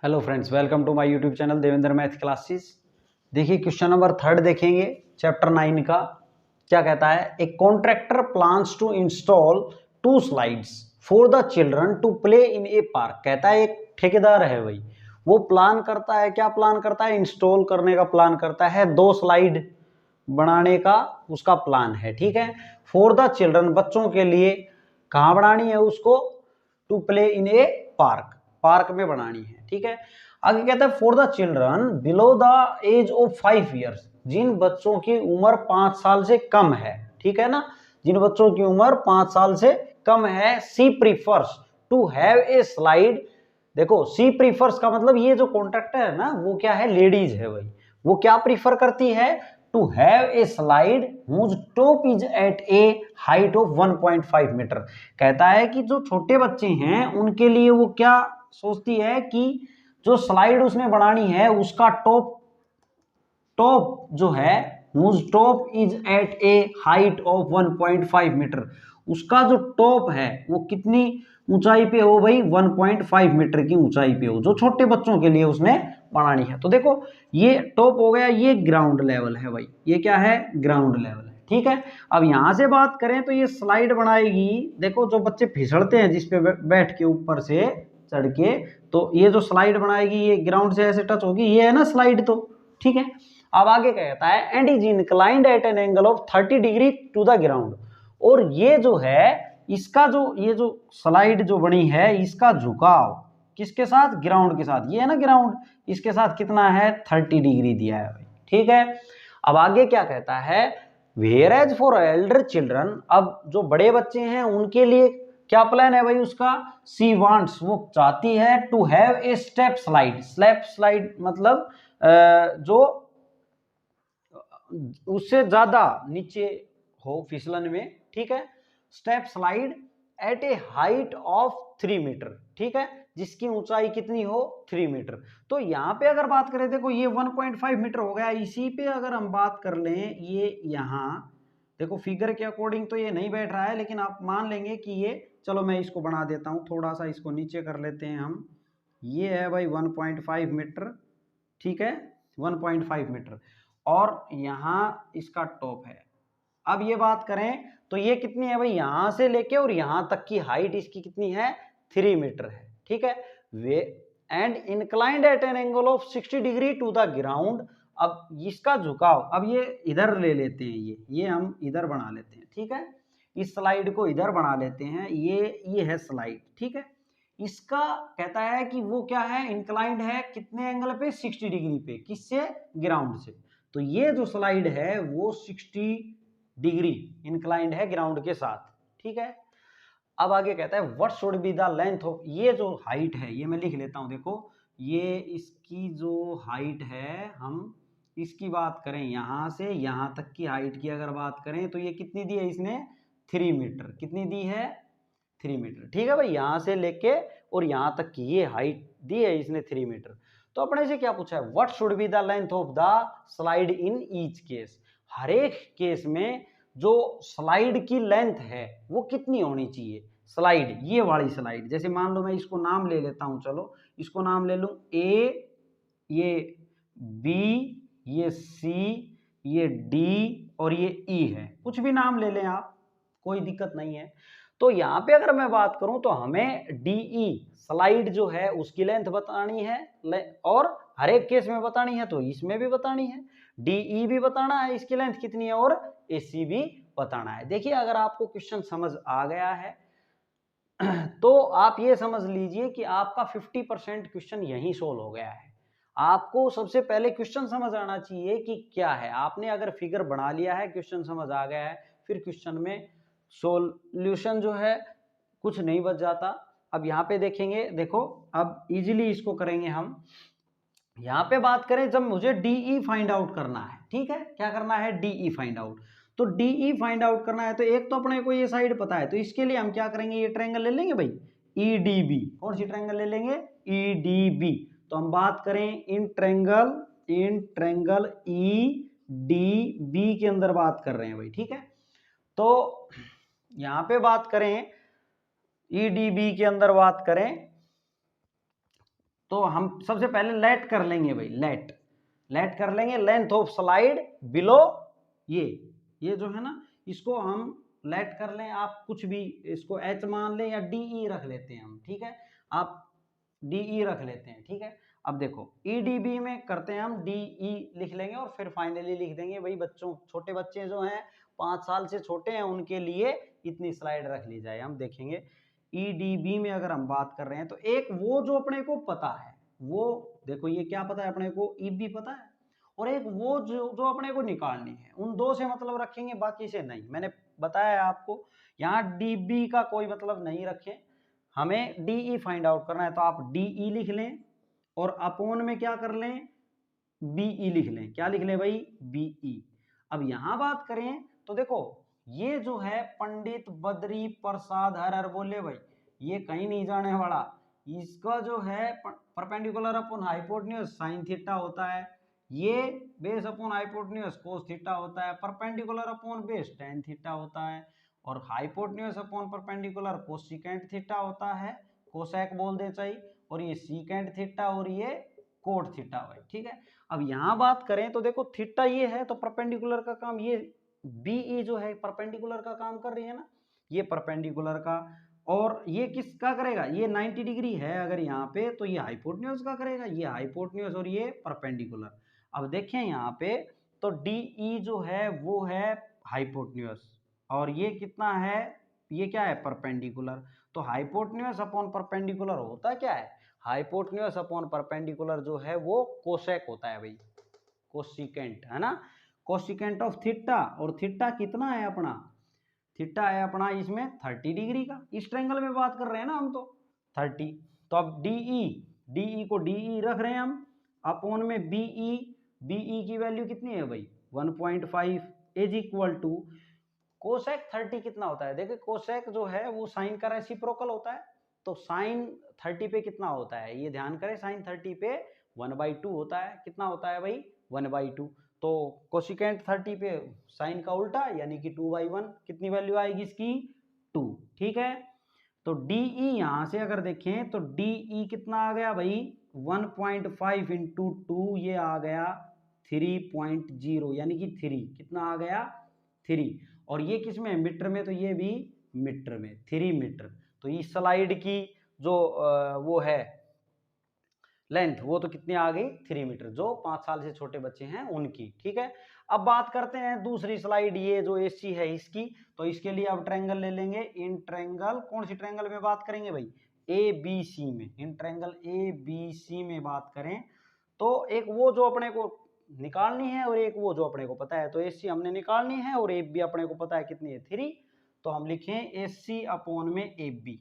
Hello friends, welcome to my YouTube channel Devendra math classes. देखिए question number 3 देखेंगे chapter 9 का। क्या कहता है? A contractor plans to install 2 slides for the children to play in a park. कहता है एक ठेकेदार है भाई, वो प्लान करता है, क्या प्लान करता है? इंस्टॉल करने का प्लान करता है, 2 स्लाइड बनाने का उसका प्लान है। ठीक है, फॉर द चिल्ड्रन, बच्चों के लिए। कहाँ बनानी है उसको? To play in a park, park में बनानी है। ठीक है, आगे कहता है for the children below the age of 5 years, जिन बच्चों की उम्र 5 साल से कम है। ठीक है ना, जिन बच्चों की उम्र 5 साल से कम है। She prefers to have a slide. देखो, सी प्रीफर्स का मतलब ये जो कॉन्ट्रैक्टर है ना, वो क्या है? लेडीज है भाई। वो क्या प्रीफर करती है? To have a slide whose top is at a height of 1.5 metre. कहता है कि जो छोटे बच्चे हैं उनके लिए वो क्या सोचती है कि जो स्लाइड उसने बनानी है उसका टॉप जो है, whose top is at a height of 1.5 metre, उसका जो टॉप है वो कितनी ऊंचाई पे हो भाई? 1.5 मीटर की ऊंचाई पे हो, जो छोटे बच्चों के लिए उसने बनानी है। तो देखो, ये टॉप हो गया, ये ग्राउंड लेवल है भाई। ये क्या है? ग्राउंड लेवल है। ठीक है, अब यहां से बात करें तो ये स्लाइड बनाएगी। देखो, जो बच्चे फिसलते हैं जिसपे बैठ के ऊपर से चढ़ के, तो ये जो स्लाइड बनाएगी ये ग्राउंड से ऐसे टच होगी, ये है ना स्लाइड। तो ठीक है, अब आगे कहता है and is inclined at an angle of 30 degree to the ground. और ये जो है, इसका जो ये जो स्लाइड जो बनी है, इसका झुकाव किसके साथ? ग्राउंड के साथ। ये है ना ग्राउंड, इसके साथ कितना है? 30 डिग्री दिया है भाई। ठीक है, अब आगे क्या कहता है? Whereas for elder children, अब जो बड़े बच्चे हैं उनके लिए क्या प्लान है भाई उसका? सी वांट्स, वो चाहती है to have a steep slide. Steep slide मतलब जो उससे ज्यादा नीचे हो फिसलन में। ठीक है, steep slide at a height of 3 metre. ठीक है, जिसकी ऊंचाई कितनी हो? 3 मीटर। तो यहाँ पे अगर बात करें, देखो ये 1.5 मीटर हो गया। इसी पे अगर हम बात कर लें, ये यहाँ देखो फिगर के अकॉर्डिंग तो ये नहीं बैठ रहा है, लेकिन आप मान लेंगे कि ये, चलो मैं इसको बना देता हूँ, थोड़ा सा इसको नीचे कर लेते हैं हम। ये है भाई 1.5 मीटर। ठीक है, 1.5 मीटर, और यहाँ इसका टॉप है। अब ये बात करें तो ये कितनी है भाई? यहां से लेके और यहां तक की हाइट इसकी कितनी है? 3 मीटर है। ठीक है, way and inclined at an angle of 60 degree to the ground. अब इसका झुकाव, अब ये इधर ले लेते हैं, ये हम इधर बना लेते हैं। ठीक है, इस स्लाइड को इधर बना लेते हैं। ये है स्लाइड। ठीक है, इसका कहता है कि वो क्या है? इंक्लाइंड है कितने एंगल पे? 60 डिग्री पे। किससे? ग्राउंड से। तो ये जो स्लाइड है वो 60 डिग्री इंक्लाइंड है ग्राउंड के साथ। ठीक है, अब आगे कहता है what should be the length of, ये जो हाइट है, ये मैं लिख लेता हूं। देखो, ये इसकी जो हाइट है, हम इसकी बात करें यहां से यहां तक की हाइट की अगर बात करें तो ये कितनी दी है इसने? 3 मीटर। कितनी दी है? 3 मीटर। ठीक है भाई, यहां से लेके और यहां तक की ये हाइट दी है इसने 3 मीटर। तो अपने से क्या पूछा है? What should be the length of the slide in each case. हर एक केस में जो स्लाइड की लेंथ है वो कितनी होनी चाहिए? स्लाइड, ये वाली स्लाइड, जैसे मान लो मैं इसको नाम ले लेता हूं, चलो इसको नाम ले लूं ए, ये बी, ये सी, ये डी और ये ई है। कुछ भी नाम ले लें आप, कोई दिक्कत नहीं है। तो यहाँ पे अगर मैं बात करूं तो हमें डीई स्लाइड जो है उसकी लेंथ बतानी है, और हर एक केस में बतानी है, तो इसमें भी बतानी है। डीई भी बताना है इसकी लेंथ कितनी है, और एसी भी बताना है। देखिए, अगर आपको क्वेश्चन समझ आ गया है तो आप ये समझ लीजिए कि आपका 50% क्वेश्चन यहीं सोल्व हो गया है। आपको सबसे पहले क्वेश्चन समझ आना चाहिए कि क्या है। आपने अगर फिगर बना लिया है, क्वेश्चन समझ आ गया है, फिर क्वेश्चन में सॉल्यूशन जो है कुछ नहीं बच जाता। अब यहाँ पे देखेंगे, देखो अब इजीली इसको करेंगे हम। यहाँ पे बात करें, जब मुझे डीई फाइंड आउट करना है, ठीक है, क्या करना है? DE find out. तो डीई फाइंड आउट करना है तो एक तो अपने को ये साइड पता है, तो इसके लिए हम क्या करेंगे? ये ट्रायंगल ले लेंगे भाई, ईडीबी। कौन सी ट्रायंगल ले लेंगे? ईडीबी। तो हम बात करें इन ट्रायंगल ईडीबी के अंदर बात कर रहे हैं भाई। ठीक है, तो यहां पे बात करें ईडीबी के अंदर बात करें तो हम सबसे पहले लेट कर लेंगे भाई, लेट कर लेंगे लेंथ ऑफ स्लाइड बिलो ये जो है ना, इसको हम लेट कर लें, आप कुछ भी इसको एच मान लें या डी रख लेते हैं हम, ठीक है, आप डी रख लेते हैं, ठीक है। अब देखो ईडीबी में करते हैं हम डी लिख लेंगे और फिर फाइनली लिख देंगे भाई बच्चों, छोटे बच्चे जो हैं 5 साल से छोटे हैं उनके लिए इतनी स्लाइड रख ली जाए। हम देखेंगे ईडीबी में अगर हम बात कर रहे हैं तो एक वो जो अपने को पता है, वो देखो ये क्या पता है अपने को, ईबी पता है, और एक वो जो अपने को निकालनी है, उन दो से मतलब रखेंगे, बाकी से नहीं। मैंने बताया आपको यहाँ डीबी का कोई मतलब नहीं रखें, हमें डीई फाइंड आउट करना है, तो आप डीई लिख लें और अपोन में क्या कर लें, बीई लिख लें। क्या लिख लें भाई, बीई। अब यहां बात करें तो देखो ये जो है पंडित बद्री प्रसाद हर बोले भाई, ये कहीं नहीं जाने वाला, इसका जो है perpendicular upon hypotenuse sine theta होता है, ये base upon hypotenuse cos theta होता है, perpendicular upon base tan theta होता है, और hypotenuse upon perpendicular cosecant theta होता है, कोसेक बोल दे चाहिए, और ये सीकेंट थीटा और ये कोट थीटा भाई, ठीक है। अब यहां बात करें तो देखो थीटा ये है तो परपेंडिकुलर का काम, ये बीई जो है परपेंडिकुलर का काम कर रही है ना, ये परपेंडिकुलर का, और ये किसका करेगा, ये 90 डिग्री है अगर यहाँ पे, तो ये हाइपोटेन्यूज का करेगा, ये हाइपोटेन्यूज और ये परपेंडिकुलर। अब देखें यहाँ पे तो डीई जो है वो है हाइपोटेन्यूज, और ये कितना है, ये क्या है, परपेंडिकुलर। तो हाइपोटेन्यूज अपॉन परपेंडिकुलर होता क्या है, हाइपोटेन्यूज अपॉन परपेंडिकुलर जो है वो कोसेक होता है भाई, कोसिकेंट है ना, कोसिकेंट ऑफ थीटा, और थीटा कितना है अपना, थीटा है अपना इसमें 30 डिग्री का, इस ट्रायंगल में बात कर रहे हैं ना हम तो 30। तो अब डीई को डीई रख रहे हैं हम, अपॉन में बीई की वैल्यू कितनी है भाई 1.5 इज इक्वल टू कोसेक 30 कितना होता है, देखिए कोसेक जो है वो साइन का रेसिप्रोकल होता है, तो साइन 30 पे कितना होता है, ये ध्यान करें, साइन 30 पे 1/2 होता है, कितना होता है भाई 1/2, तो कोसिकेंट 30 पे साइन का उल्टा यानी कि 2/1, कितनी वैल्यू आएगी इसकी 2, ठीक है। तो डीई यहां से अगर देखें तो डीई कितना आ गया भाई 1.5 इंटू 2, ये आ गया 3.0 यानी कि 3, कितना आ गया 3, और ये किस में मीटर में, तो ये भी मीटर में 3 मीटर। तो इस स्लाइड की जो वो है लेंथ वो तो कितनी आ गई 3 मीटर, जो 5 साल से छोटे बच्चे हैं उनकी, ठीक है। अब बात करते हैं दूसरी स्लाइड, ये जो एसी है इसकी, तो इसके लिए अब ट्रायंगल ले लेंगे, इन ट्रायंगल, कौन सी ट्रायंगल में बात करेंगे भाई, ए बी सी में, in triangle A B C में बात करें तो एक वो जो अपने को निकालनी है और एक वो जो अपने को पता है, तो एसी हमने निकालनी है और ए बी अपने को पता है कितनी है 3, तो हम लिखें एसी अपॉन में ए बी।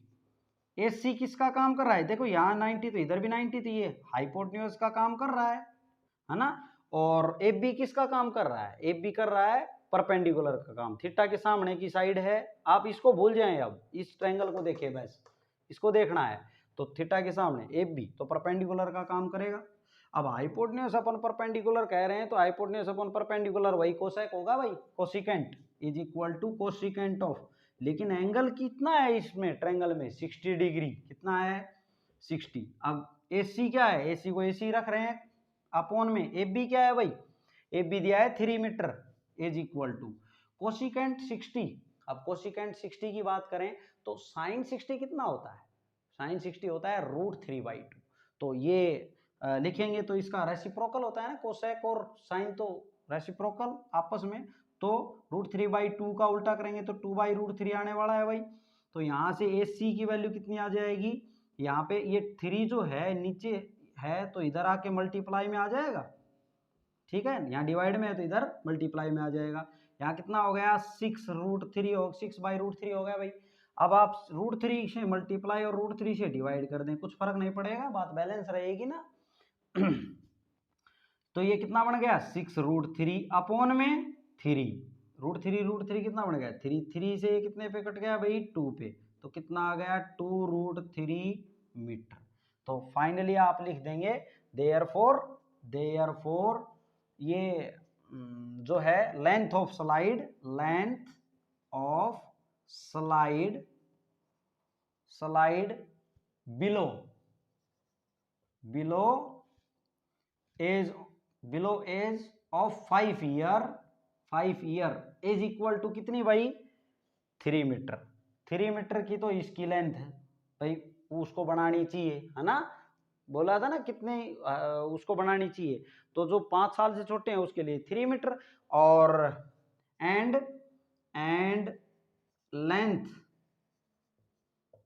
एसी किसका काम कर रहा है, देखो यहाँ 90 तो इधर भी 90 थी, ये हाइपोटेन्यूज का काम कर रहा है ना, और एफ बी किसका काम कर रहा है, एफ बी कर रहा है परपेंडिकुलर का काम, थीटा के सामने की साइड है, आप इसको भूल जाएं, अब इस ट्रायंगल को देखिए बस, इसको देखना है, तो थीटा के सामने एफ बी तो परपेंडिकुलर का काम करेगा। अब हाइपोटेन्यूज अपन परपेंडिकुलर कह रहे हैं तो हाइपोटेन्यूज अपन परपेंडिकुलर वही कोसेक होगा भाई, cosecant is equal to cosecant of, लेकिन एंगल कितना है इसमें ट्रायंगल में 60 डिग्री, कितना है 60। अब एसी क्या है, एसी को एसी रख रहे हैं, अपॉन में ए बी क्या है भाई, ए बी दिया है 3 metre is equal to cosecant 60। अब कोसिकेंट 60 की बात करें तो साइन 60 कितना होता है, साइन 60 होता है √3/2, तो ये लिखेंगे तो इसका रेसिप्रोकल होता है ना, कोसेक और साइन तो रेसिप्रोकल आपस में, तो √3/2 का उल्टा करेंगे तो 2/√3 आने वाला है भाई। तो यहाँ से ए सी की वैल्यू कितनी आ जाएगी, यहाँ पे ये 3 जो है नीचे है तो इधर आके मल्टीप्लाई में आ जाएगा, ठीक है, यहाँ डिवाइड में है तो इधर मल्टीप्लाई में आ जाएगा, यहाँ कितना हो गया 6√3 हो 6/√3 हो गया भाई। अब आप √3 से मल्टीप्लाई और √3 से डिवाइड कर दें, कुछ फर्क नहीं पड़ेगा, बात बैलेंस रहेगी ना। तो ये कितना बन गया 6√3 अपॉन में 3, √3 कितना बन गया 3, 3 से कितने पे कट गया भाई 2 पे, तो कितना आ गया 2√3 मीटर। तो फाइनली आप लिख देंगे देयरफॉर ये जो है length of slide below below age of 5 year is equal to कितनी भाई 3 मीटर। 3 मीटर की तो इसकी लेंथ है भाई, उसको बनानी चाहिए है ना, बोला था ना कितने उसको बनानी चाहिए, तो जो 5 साल से छोटे हैं उसके लिए 3 मीटर। और and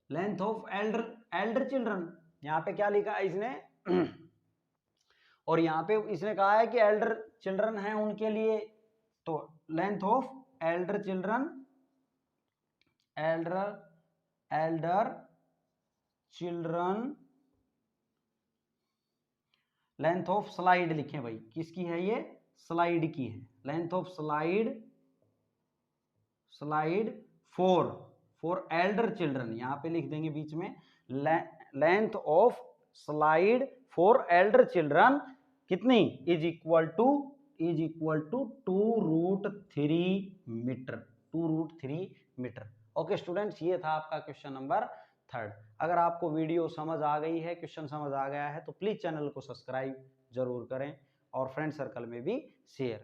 length of elder children, यहाँ पे क्या लिखा है इसने और यहाँ पे इसने कहा है कि एल्डर चिल्ड्रन है उनके लिए, तो length of elder children length of slide लिखें भाई, किसकी है ये, स्लाइड की है, length of slide for elder children, यहाँ पे लिख देंगे बीच में length of slide for elder children कितनी इज इक्वल टू 2√3 मीटर। ओके स्टूडेंट्स, ये था आपका क्वेश्चन नंबर 3। अगर आपको वीडियो समझ आ गई है, क्वेश्चन समझ आ गया है, तो प्लीज चैनल को सब्सक्राइब जरूर करें और फ्रेंड सर्कल में भी शेयर